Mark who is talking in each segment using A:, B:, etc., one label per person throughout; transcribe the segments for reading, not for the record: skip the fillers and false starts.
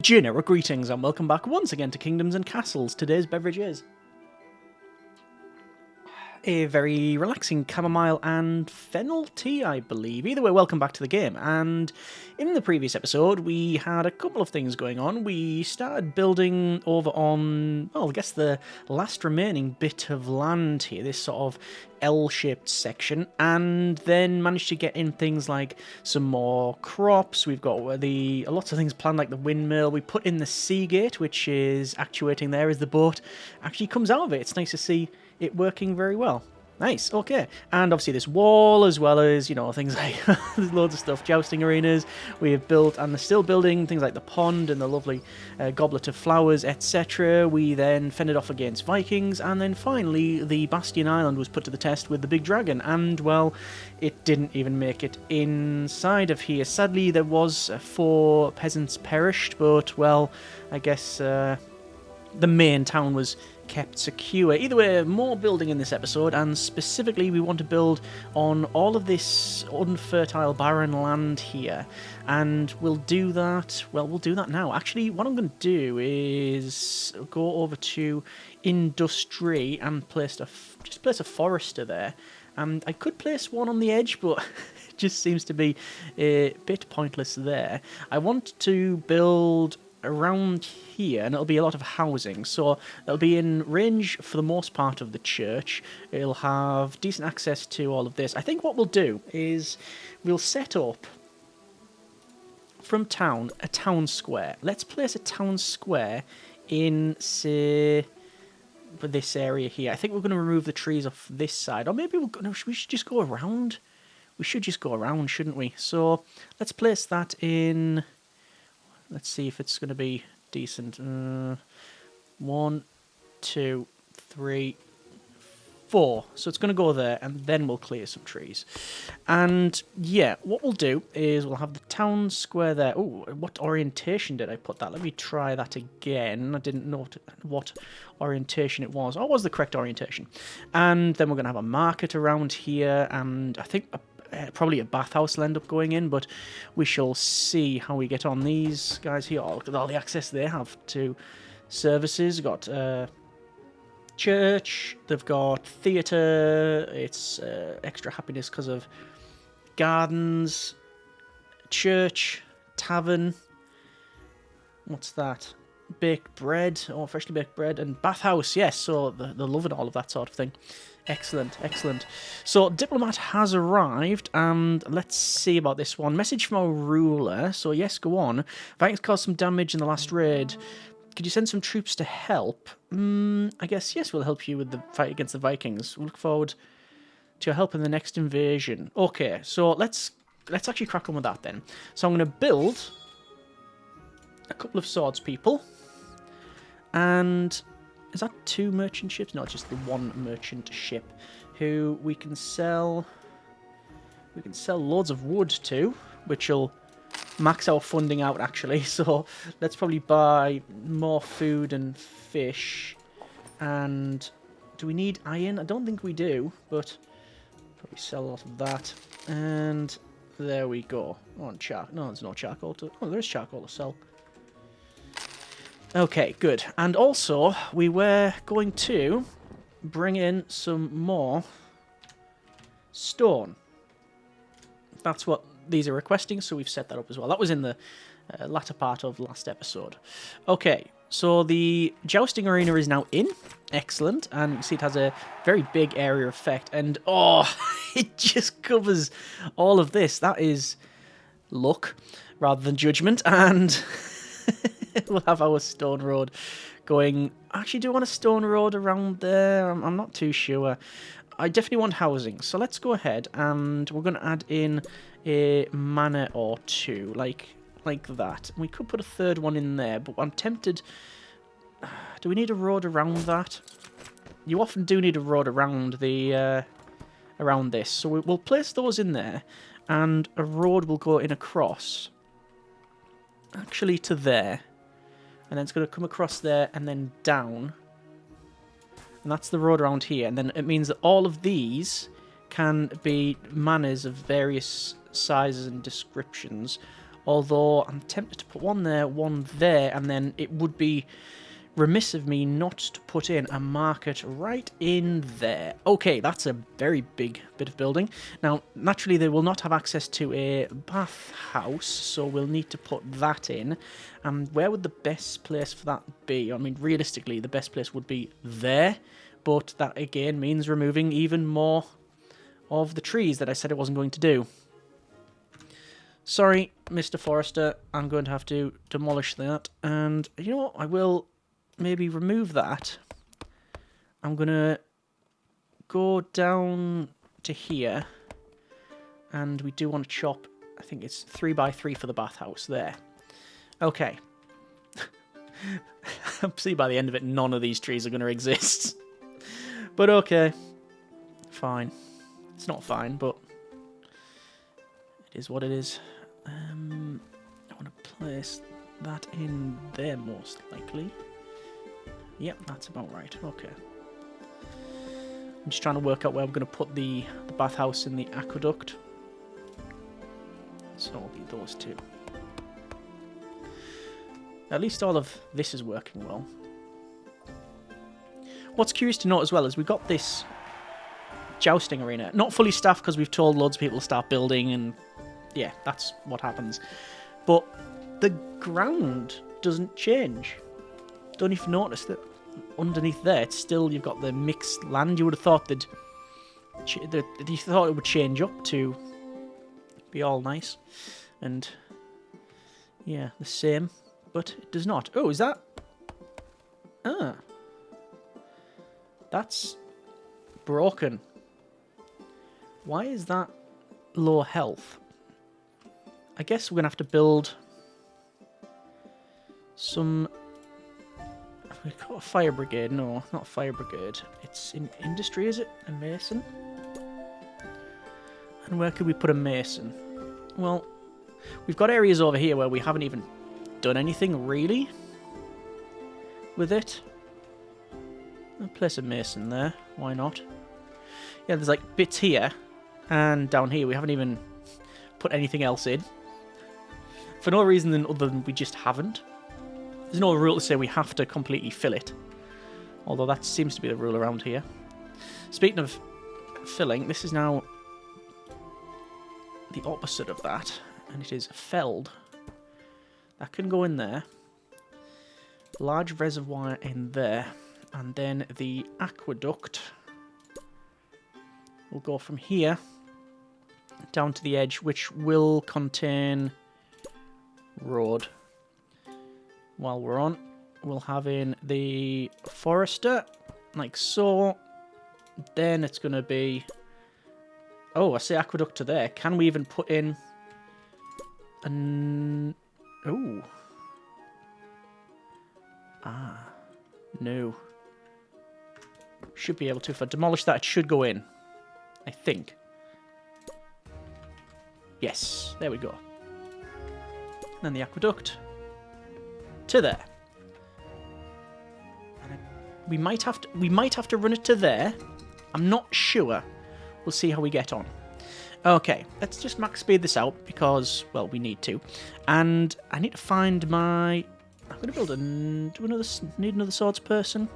A: General greetings and welcome back once again to Kingdoms and Castles. Today's beverage is a very relaxing chamomile and fennel tea, I believe. Either way, welcome back to the game. And in the previous episode, we had a couple of things going on. We started building over on, well, I guess the last remaining bit of land here, this sort of L-shaped section, and then managed to get in things like some more crops. We've got lots of things planned, like the windmill. We put in the sea gate, which is actuating there as the boat actually comes out of it. It's nice to see it working very well. Nice, okay. And obviously this wall, as well as, you know, things like there's loads of stuff, jousting arenas. We have built and are still building things like the pond and the lovely goblet of flowers, etc. We then fended off against Vikings, and then finally the Bastion Island was put to the test with the big dragon, and, well, it didn't even make it inside of here. Sadly, there was 4 peasants perished, but, well, I guess the main town was kept secure. Either way, more building in this episode, and specifically we want to build on all of this unfertile barren land here, and we'll do that now. Actually, what I'm going to do is go over to industry and just place a forester there. And I could place one on the edge, but it just seems to be a bit pointless there. I want to build around here, and it'll be a lot of housing, so it'll be in range for the most part of the church. It'll have decent access to all of this. I think what we'll do is we'll set up from town a town square. Let's place a town square in, say, this area here. I think we're going to remove the trees off this side, or maybe we should just go around. We should just go around, shouldn't we? So let's place that in. Let's see if it's going to be decent. 1, 2, 3, 4. So it's going to go there, and then we'll clear some trees. And yeah, what we'll do is we'll have the town square there. Oh, what orientation did I put that? Let me try that again. I didn't know what orientation it was. Oh, it was the correct orientation. And then we're going to have a market around here, and I think probably a bathhouse will end up going in, but we shall see how we get on. These guys here, oh, look at all the access they have to services. They've got church, they've got theatre, it's extra happiness because of gardens, church, tavern, what's that? Baked bread, or freshly baked bread, and bathhouse, yes, so they're loving all of that sort of thing. Excellent, excellent. So, Diplomat has arrived, and let's see about this one. Message from our ruler. So, yes, go on. Vikings caused some damage in the last raid. Could you send some troops to help? I guess, yes, we'll help you with the fight against the Vikings. We'll look forward to your help in the next invasion. Okay, so let's actually crack on with that then. So, I'm going to build a couple of swords people, and is that 2 merchant ships? No, it's just the 1 merchant ship who we can sell. We can sell loads of wood to, which will max our funding out actually. So let's probably buy more food and fish. And do we need iron? I don't think we do, but probably sell a lot of that. And there we go. Oh, and no, there's no charcoal to. Oh, there is charcoal to sell. Okay, good. And also, we were going to bring in some more stone. That's what these are requesting, so we've set that up as well. That was in the latter part of last episode. Okay, so the jousting arena is now in. Excellent. And you can see it has a very big area effect. And, oh, it just covers all of this. That is luck rather than judgment. And we'll have our stone road going. Actually, do I want a stone road around there? I'm not too sure. I definitely want housing. So let's go ahead and we're going to add in a manor or 2, like that. We could put a 3rd one in there, but I'm tempted. Do we need a road around that? You often do need a road around the around this. So we'll place those in there, and a road will go in across. Actually, to there. And then it's going to come across there and then down. And that's the road around here. And then it means that all of these can be manors of various sizes and descriptions Although I'm tempted to put one there, and then it would be remiss of me not to put in a market right in there. Okay, that's a very big bit of building. Now, naturally, they will not have access to a bathhouse, so we'll need to put that in. And where would the best place for that be? I mean, realistically, the best place would be there, but that, again, means removing even more of the trees that I said I wasn't going to do. Sorry, Mr. Forrester, I'm going to have to demolish that. And, you know what, I will maybe remove that. I'm going to go down to here. And we do want to chop, I think it's 3 by 3 for the bathhouse there. Okay. See, by the end of it, none of these trees are going to exist. But okay. Fine. It's not fine, but it is what it is. I want to place that in there most likely. Yep, that's about right. Okay. I'm just trying to work out where we're going to put the bathhouse in the aqueduct. So it'll be those two. At least all of this is working well. What's curious to note as well is we've got this jousting arena. Not fully staffed because we've told loads of people to start building, and yeah, that's what happens. But the ground doesn't change. Don't even notice that underneath there, it's still, you've got the mixed land. You would have thought that you thought it would change up to be all nice and yeah, the same, but it does not. Oh, is that? Ah, that's broken. Why is that low health? I guess we're gonna have to build some. We've got a fire brigade. No, not a fire brigade. It's in industry, is it? A mason? And where could we put a mason? Well, we've got areas over here where we haven't even done anything really with it. I'll place a mason there. Why not? Yeah, there's like bits here and down here. We haven't even put anything else in. For no reason other than we just haven't. There's no rule to say we have to completely fill it. Although that seems to be the rule around here. Speaking of filling, this is now the opposite of that. And it is felled. That can go in there. Large reservoir in there. And then the aqueduct will go from here down to the edge, which will contain road. While we're on, we'll have in the forester, like so. Then it's going to be... Oh, I say aqueduct to there. Can we even put in... an... Oh. Ah. No. Should be able to. If I demolish that, it should go in. I think. Yes. There we go. And then the aqueduct. To there. And we might have to run it to there. I'm not sure. We'll see how we get on. Okay, let's just max speed this out because, well, we need to. And I need to find my... I'm going to build a... Do we need another swords person?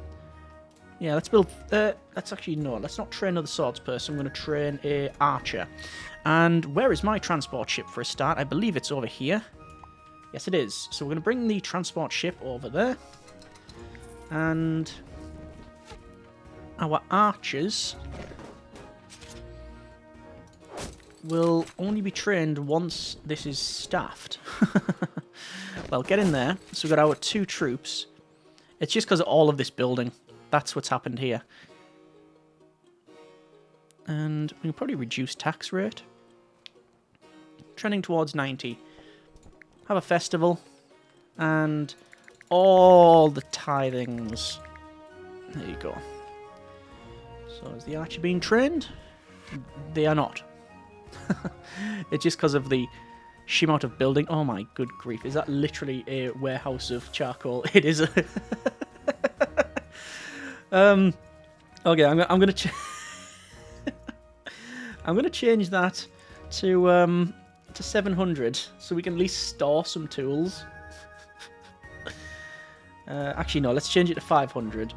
A: Yeah, let's build... let's actually... No, let's not train another swords person. I'm going to train a archer. And where is my transport ship for a start? I believe it's over here. Yes, it is. So we're going to bring the transport ship over there. And our archers will only be trained once this is staffed. Well, get in there. So we've got our 2 troops. It's just because of all of this building. That's what's happened here. And we can probably reduce tax rate. Trending towards 90. Have a festival. And all the tithings. There you go. So is the archer being trained? They are not. It's just because of the sheer amount of building. Oh my good grief. Is that literally a warehouse of charcoal? It is a... Okay, I'm going to I'm going to change that to to 700 so we can at least store some tools. Actually, no, let's change it to 500.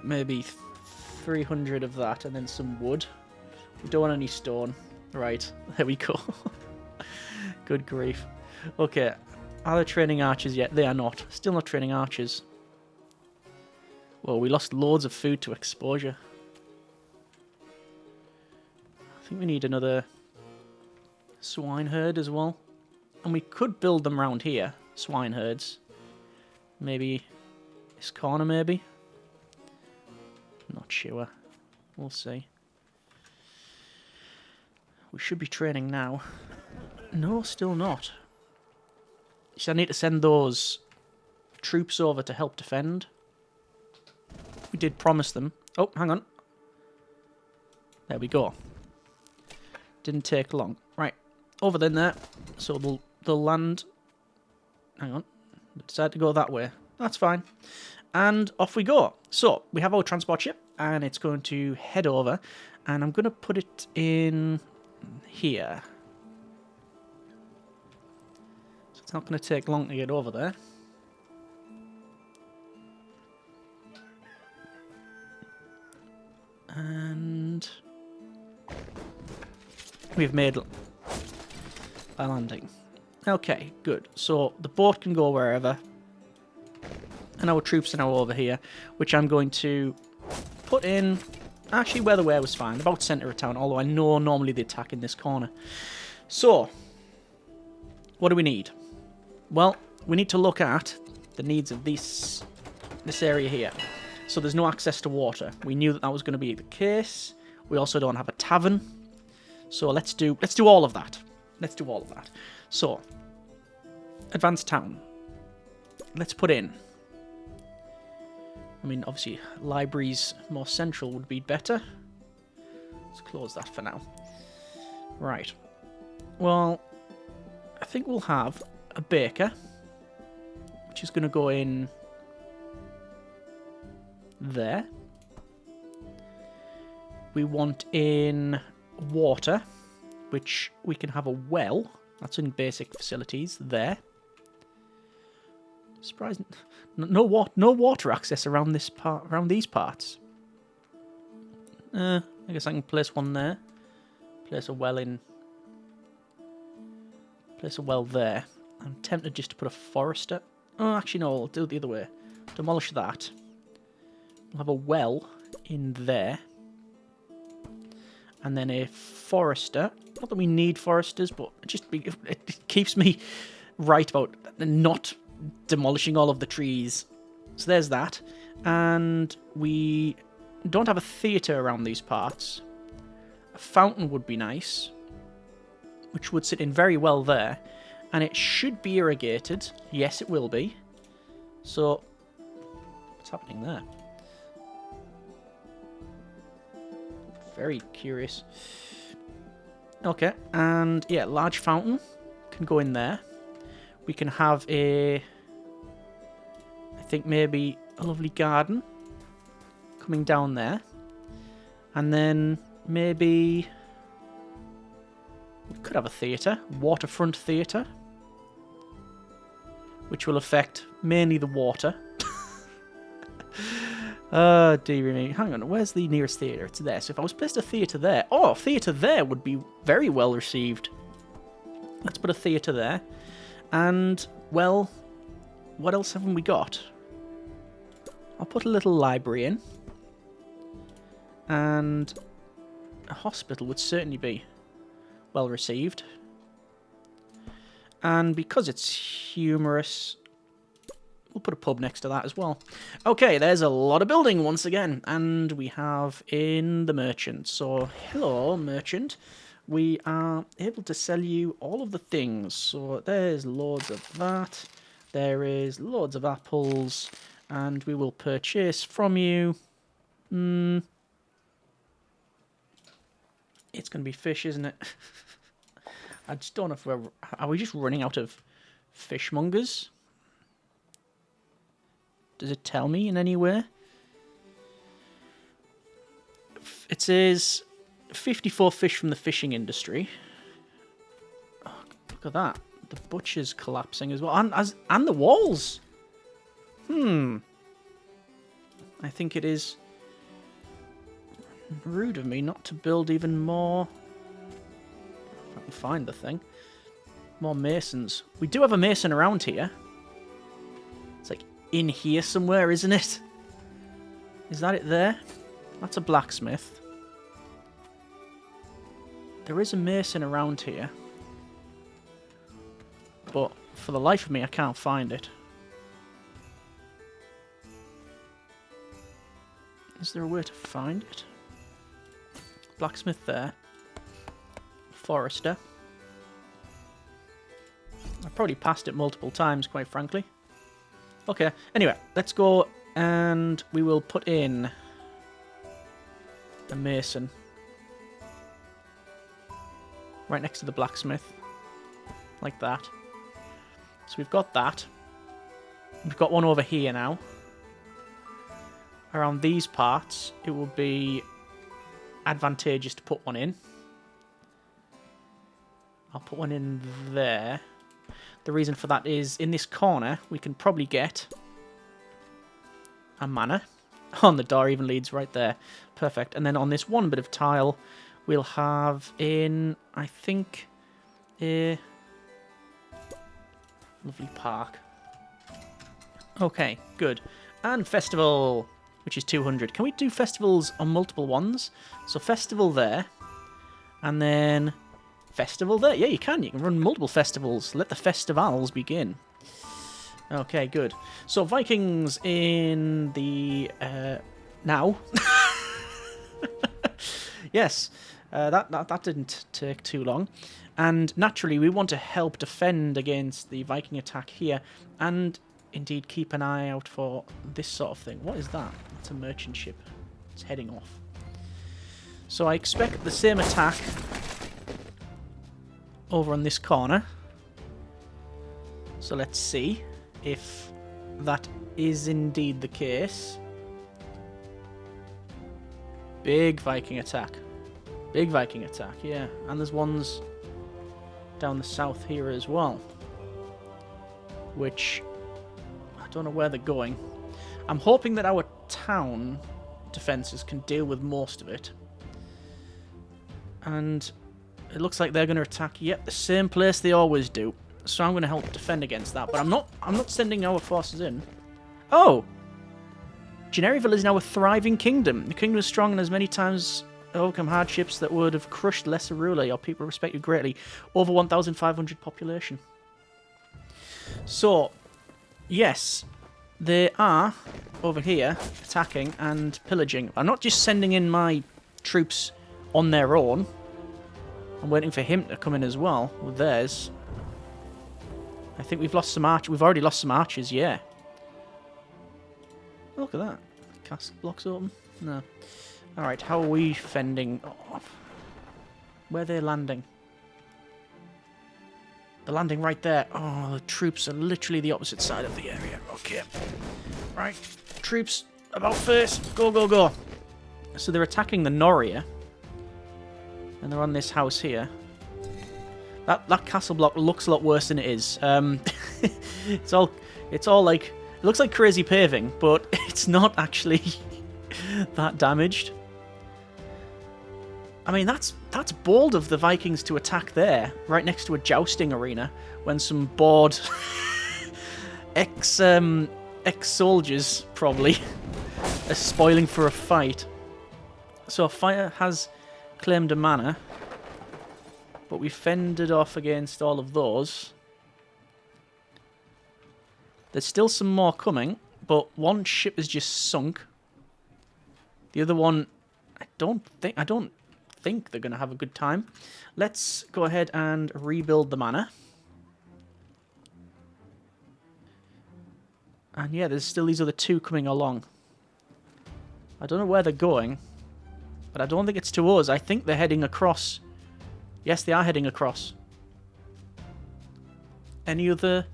A: Maybe 300 of that and then some wood. We don't want any stone. Right, there we go. Good grief. Okay, are they training archers yet? They are not. Still not training archers. Well, we lost loads of food to exposure. I think we need another swine herd as well. And we could build them around here, swine herds. Maybe this corner, maybe? Not sure. We'll see. We should be training now. No, still not. So I need to send those troops over to help defend. We did promise them. Oh, hang on. There we go. Didn't take long. Right, over then there. So they'll land. Hang on. Decide to go that way. That's fine. And off we go. So we have our transport ship, and it's going to head over, and I'm going to put it in here. So it's not going to take long to get over there. And we've made a landing. Okay, good. So the boat can go wherever. And our troops are now over here, which I'm going to put in, actually where the way was fine, about centre of town, although I know normally they attack in this corner. So, what do we need? Well, we need to look at the needs of this area here. So there's no access to water. We knew that that was going to be the case. We also don't have a tavern. So let's do all of that. Let's do all of that. So, advanced town. Let's put in. I mean, obviously, libraries more central would be better. Let's close that for now. Right. Well, I think we'll have a baker, which is going to go in there. We want in water, which we can have a well. That's in basic facilities there. Surprising. No water access around this part, around these parts. I guess I can place one there. Place a well in. Place a well there. I'm tempted just to put a forester. Oh, actually no, I'll do it the other way. Demolish that. We'll have a well in there. And then a forester. Not that we need foresters, but it keeps me right about not demolishing all of the trees. So there's that. And we don't have a theatre around these parts. A fountain would be nice, which would sit in very well there. And it should be irrigated. Yes, it will be. So, what's happening there? Very curious. Okay, and yeah, large fountain can go in there. We can have a, I think maybe a lovely garden coming down there. And then maybe we could have a theatre, waterfront theatre, which will affect mainly the water. Oh, dear me. Hang on, where's the nearest theatre? It's there. So if I was placed a theatre there... Oh, a theatre there would be very well received. Let's put a theatre there. And, well, what else haven't we got? I'll put a little library in. And a hospital would certainly be well received. And because it's humorous... We'll put a pub next to that as well. Okay, there's a lot of building once again. And we have in the merchant. So, hello, merchant. We are able to sell you all of the things. So, there's loads of that. There is loads of apples. And we will purchase from you. It's going to be fish, isn't it? I just don't know if we're... Are we just running out of fishmongers? Does it tell me in any way? It says 54 fish from the fishing industry. Look at that. The butcher's collapsing as well. And the walls. I think it is rude of me not to build even more. If I can find the thing. More masons. We do have a mason around here. It's like in here somewhere, isn't it? Is that it there? That's a blacksmith. There is a mason around here. But for the life of me, I can't find it. Is there a way to find it? Blacksmith there. Forester. I've probably passed it multiple times, quite frankly. Okay, anyway, let's go and we will put in a mason. Right next to the blacksmith. Like that. So we've got that. We've got one over here now. Around these parts, it will be advantageous to put one in. I'll put one in there. The reason for that is, in this corner, we can probably get a manor. On the door even leads right there. Perfect. And then on this one bit of tile, we'll have in, I think, a lovely park. Okay, good. And festival, which is 200. Can we do festivals on multiple ones? So festival there, and then festival there. Yeah, you can. You can run multiple festivals. Let the festivals begin. Okay, good. So Vikings in the now. Yes, that didn't take too long. And naturally, we want to help defend against the Viking attack here, and indeed keep an eye out for this sort of thing. What is that? It's a merchant ship. It's heading off. So I expect the same attack over on this corner. So let's see if that is indeed the case. Big Viking attack. Big Viking attack, yeah. And there's ones down the south here as well. Which, I don't know where they're going. I'm hoping that our town defences can deal with most of it. And it looks like they're going to attack, yep, the same place they always do. So I'm going to help defend against that. But I'm not sending our forces in. Oh! Generyville is now a thriving kingdom. The kingdom is strong and has many times overcome hardships that would have crushed lesser ruler. Your people respect you greatly. Over 1,500 population. So, yes, they are over here attacking and pillaging. I'm not just sending in my troops on their own. I'm waiting for him to come in as well with theirs. I think we've lost some archers. We've already lost some archers, yeah. Look at that. Castle blocks open. No. Alright, how are we fending off? Where are they landing? They're landing right there. Oh, the troops are literally the opposite side of the area. Okay. Right. Troops, about face. Go, go, go. So they're attacking the Noria. And they're on this house here. That castle block looks a lot worse than it is. It's all like... It looks like crazy paving, but it's not actually that damaged. I mean, that's bold of the Vikings to attack there, right next to a jousting arena, when some bored ex-soldiers, probably, are spoiling for a fight. So fire has claimed a manor, but we fended off against all of those. There's still some more coming, but one ship is just sunk. The other one, I don't think they're going to have a good time. Let's go ahead and rebuild the manor. And yeah, there's still these other two coming along. I don't know where they're going, but I don't think it's to us. I think they're heading across. Yes, they are heading across. Anything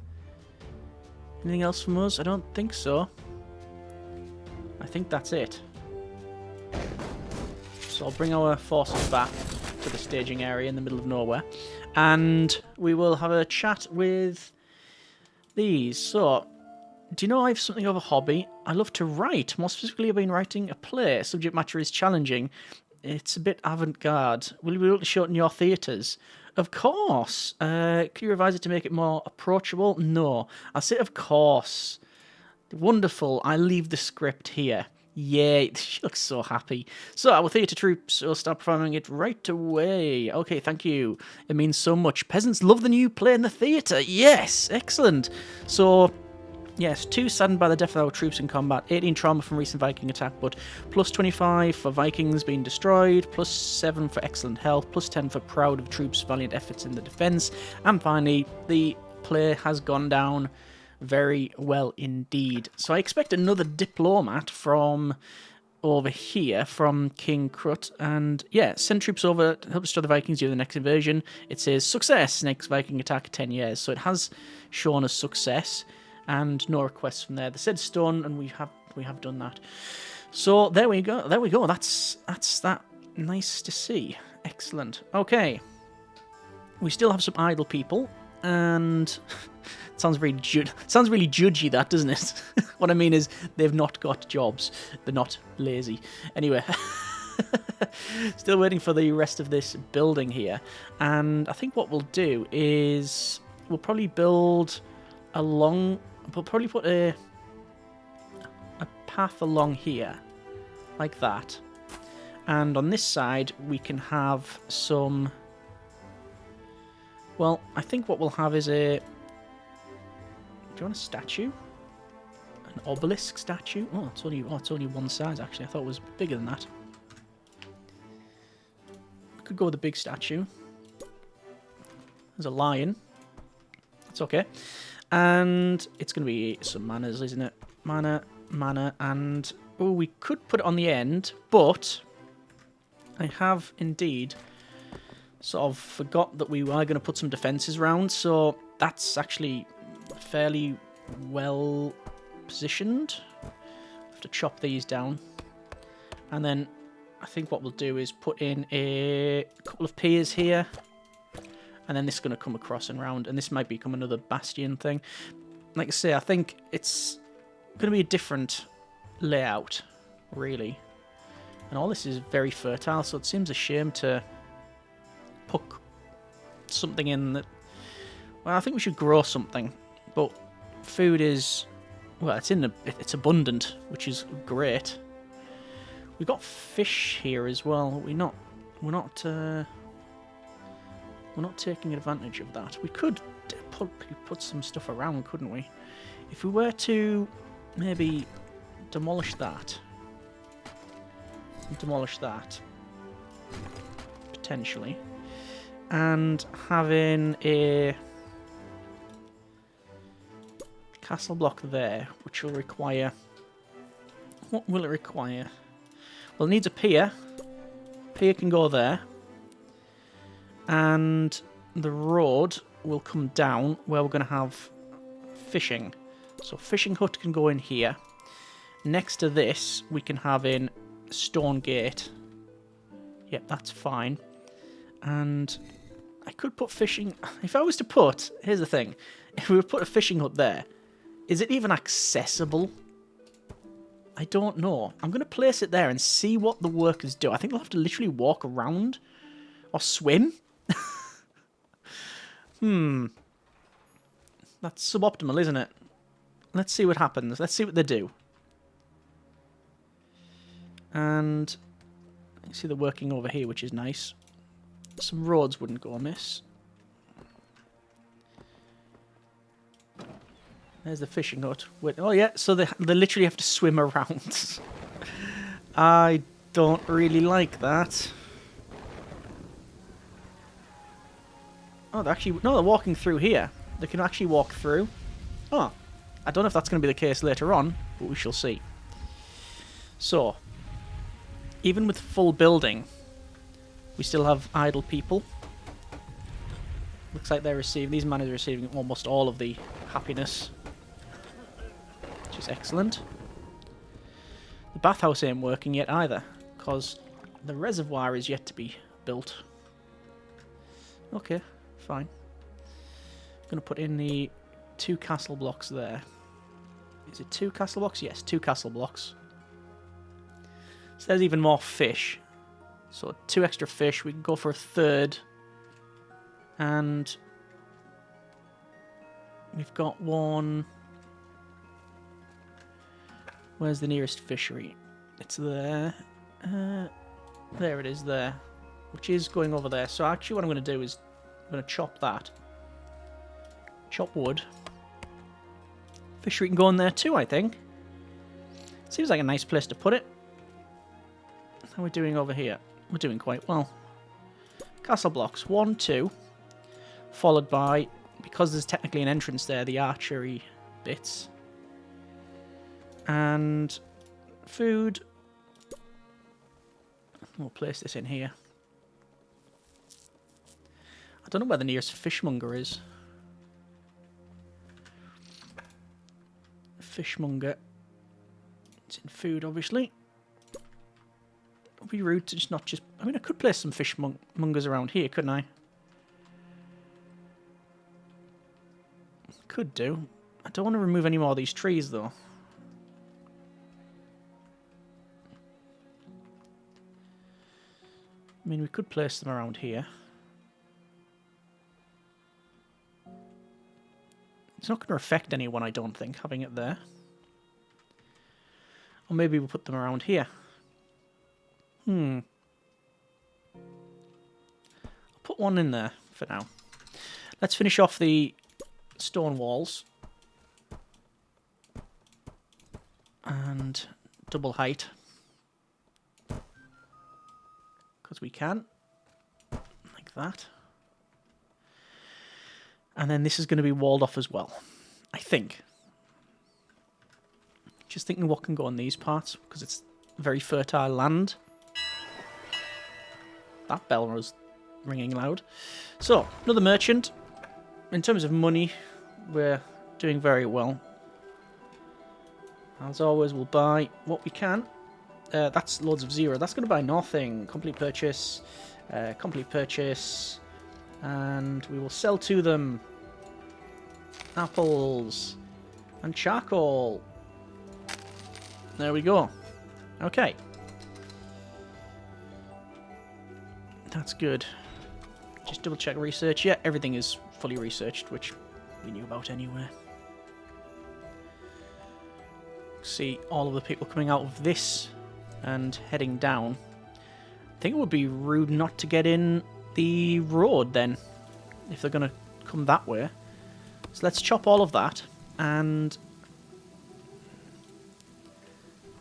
A: else from us? I don't think so. I think that's it. So I'll bring our forces back to the staging area in the middle of nowhere. And we will have a chat with these. So, do you know I have something of a hobby? I love to write. More specifically, I've been writing a play. Subject matter is challenging. It's a bit avant-garde. Will you be able to show it in your theatres? Of course. Can you revise it to make it more approachable? No. I'll say of course. Wonderful. I leave the script here. Yay. She looks so happy. So, our theatre troops will start performing it right away. Okay, thank you. It means so much. Peasants love the new play in the theatre. Yes, excellent. So, yes, 2 saddened by the death of our troops in combat, 18 trauma from recent Viking attack, but plus 25 for Vikings being destroyed, plus 7 for excellent health, plus 10 for proud of troops' valiant efforts in the defence, and finally, the play has gone down very well indeed. So I expect another diplomat from over here, from King Krut, and yeah, send troops over to help destroy the Vikings during the next invasion. It says, success, next Viking attack, 10 years, so it has shown us success. And no requests from there. They said stone, and we have done that. So there we go. There we go. That's that. Nice to see. Excellent. Okay. We still have some idle people, and it sounds really judgy. That, doesn't it? What I mean is they've not got jobs. They're not lazy. Anyway. Still waiting for the rest of this building here, and I think what we'll do is we'll probably build along. We'll probably put a path along here, like that. And on this side, we can have some... Well, I think what we'll have is a... Do you want a statue? An obelisk statue? Oh, it's only one size, actually. I thought it was bigger than that. Could go with a big statue. There's a lion. It's okay. And it's going to be some manners, isn't it? Manor, and... Oh, we could put it on the end, but I have indeed sort of forgot that we are going to put some defences around, so that's actually fairly well positioned. Have to chop these down. And then I think what we'll do is put in a couple of piers here. And then this is going to come across and round, and this might become another bastion thing. Like I say, I think it's going to be a different layout, really. And all this is very fertile, so it seems a shame to put something in that... Well, I think we should grow something, but food is... Well, it's abundant, which is great. We've got fish here as well. We're not taking advantage of that. We could put some stuff around, couldn't we? If we were to maybe demolish that, potentially, and having a castle block there, which will require... What will it require? Well, it needs a pier. Pier can go there. And the road will come down where we're going to have fishing. So fishing hut can go in here. Next to this, we can have in stone gate. Yep, that's fine. And I could put fishing... If I was to put... Here's the thing. If we were to put a fishing hut there, is it even accessible? I don't know. I'm going to place it there and see what the workers do. I think they'll have to literally walk around or swim. That's suboptimal, isn't it? Let's see what happens. Let's see what they do. And you see they're working over here, which is nice. Some roads wouldn't go amiss. There's the fishing hut. Wait, oh yeah, so they literally have to swim around. I don't really like that. Oh, they're actually... No, they're walking through here. They can actually walk through. Oh, I don't know if that's going to be the case later on, but we shall see. So, even with full building, we still have idle people. Looks like they're receiving... These men are receiving almost all of the happiness, which is excellent. The bathhouse ain't working yet either, because the reservoir is yet to be built. Okay. fine. I'm going to put in the 2 castle blocks there. Is it 2 castle blocks? Yes, 2 castle blocks. So there's even more fish. So 2 extra fish. We can go for a 3rd. And we've got 1. Where's the nearest fishery? It's there. There it is there. Which is going over there. So actually what I'm going to do is I'm going to chop that. Chop wood. Fishery can go in there too, I think. Seems like a nice place to put it. How are we doing over here? We're doing quite well. Castle blocks. 1, 2. Followed by, because there's technically an entrance there, the archery bits. And food. We'll place this in here. I don't know where the nearest fishmonger is. Fishmonger. It's in food, obviously. It would be rude to just not just... I mean, I could place some fishmongers around here, couldn't I? Could do. I don't want to remove any more of these trees, though. I mean, we could place them around here. It's not going to affect anyone, I don't think, having it there. Or maybe we'll put them around here. I'll put one in there for now. Let's finish off the stone walls. And double height. Because we can. Like that. And then this is going to be walled off as well. I think. Just thinking what can go on these parts. Because it's very fertile land. That bell was ringing loud. So, another merchant. In terms of money, we're doing very well. As always, we'll buy what we can. That's loads of 0. That's going to buy nothing. Complete purchase. Complete purchase. And we will sell to them apples and charcoal. There we go. Okay. That's good. Just double check research. Yeah, everything is fully researched, which we knew about anyway. See all of the people coming out of this and heading down. I think it would be rude not to get in the road then, if they're going to come that way. So let's chop all of that, and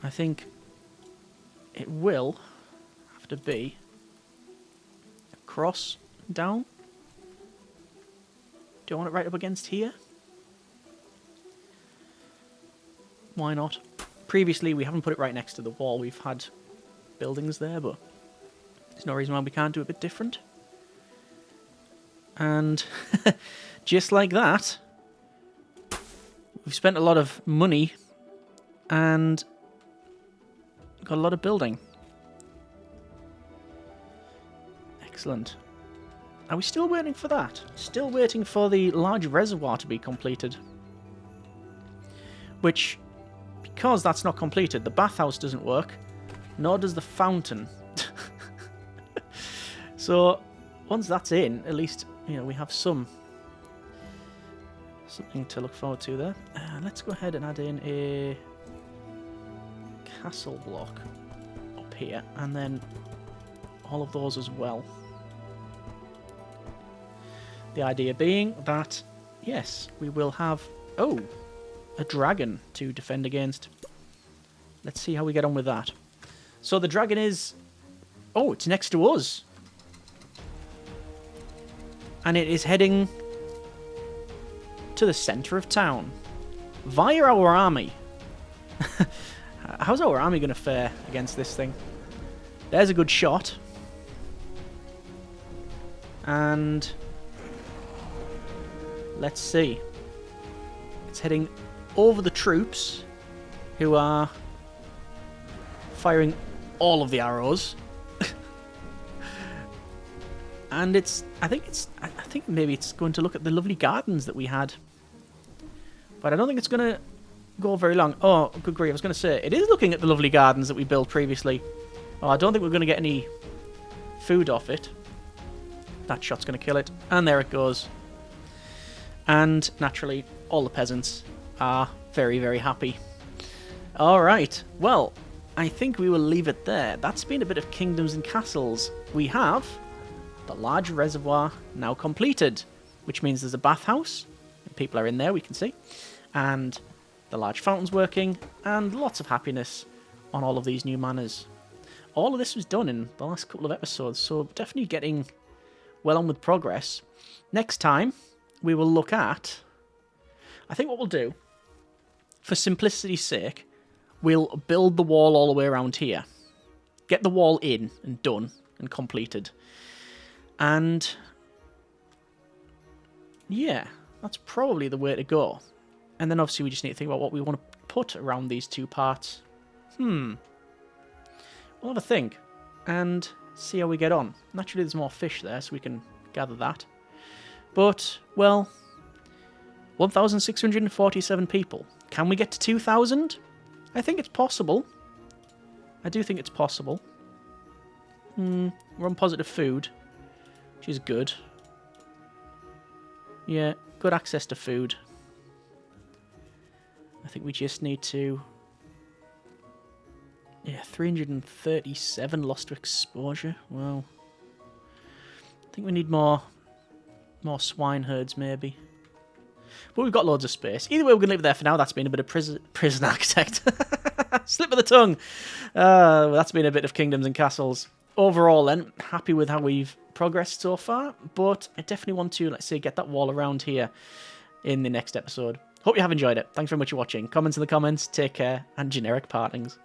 A: I think it will have to be across, down. Do I want it right up against here? Why not? Previously, we haven't put it right next to the wall. We've had buildings there, but there's no reason why we can't do it a bit different. And just like that, we've spent a lot of money and got a lot of building. Excellent. Are we still waiting for that? Still waiting for the large reservoir to be completed. Which, because that's not completed, the bathhouse doesn't work, nor does the fountain. So, once that's in, at least, you know, we have something to look forward to there. Let's go ahead and add in a castle block up here, and then all of those as well. The idea being that, yes, we will have, a dragon to defend against. Let's see how we get on with that. So the dragon is, it's next to us. And it is heading to the centre of town via our army. How's our army going to fare against this thing? There's a good shot. And let's see. It's heading over the troops who are firing all of the arrows. And I think maybe it's going to look at the lovely gardens that we had. But I don't think it's going to go very long. Oh, good grief, I was going to say, it is looking at the lovely gardens that we built previously. Oh, I don't think we're going to get any food off it. That shot's going to kill it. And there it goes. And, naturally, all the peasants are very, very happy. Alright, well, I think we will leave it there. That's been a bit of Kingdoms and Castles. We have the large reservoir now completed, which means there's a bathhouse. People are in there, we can see. And the large fountain's working, and lots of happiness on all of these new manors. All of this was done in the last couple of episodes, so definitely getting well on with progress. Next time, we will look at... I think what we'll do, for simplicity's sake, we'll build the wall all the way around here. Get the wall in and done and completed. And... yeah, that's probably the way to go. And then obviously we just need to think about what we want to put around these two parts. We'll have a think and see how we get on. Naturally there's more fish there, so we can gather that. But, well, 1,647 people. Can we get to 2,000? I think it's possible. I do think it's possible. We're on positive food, which is good. Yeah, good access to food. I think we just need to... yeah, 337 lost to exposure. Well, I think we need more swine herds, maybe. But we've got loads of space. Either way, we're going to leave it there for now. That's been a bit of prison architect. Slip of the tongue. That's been a bit of Kingdoms and Castles. Overall, then, happy with how we've progressed so far. But I definitely want to, let's say, get that wall around here in the next episode. Hope you have enjoyed it. Thanks very much for watching. Comments in the comments. Take care, and generic partings.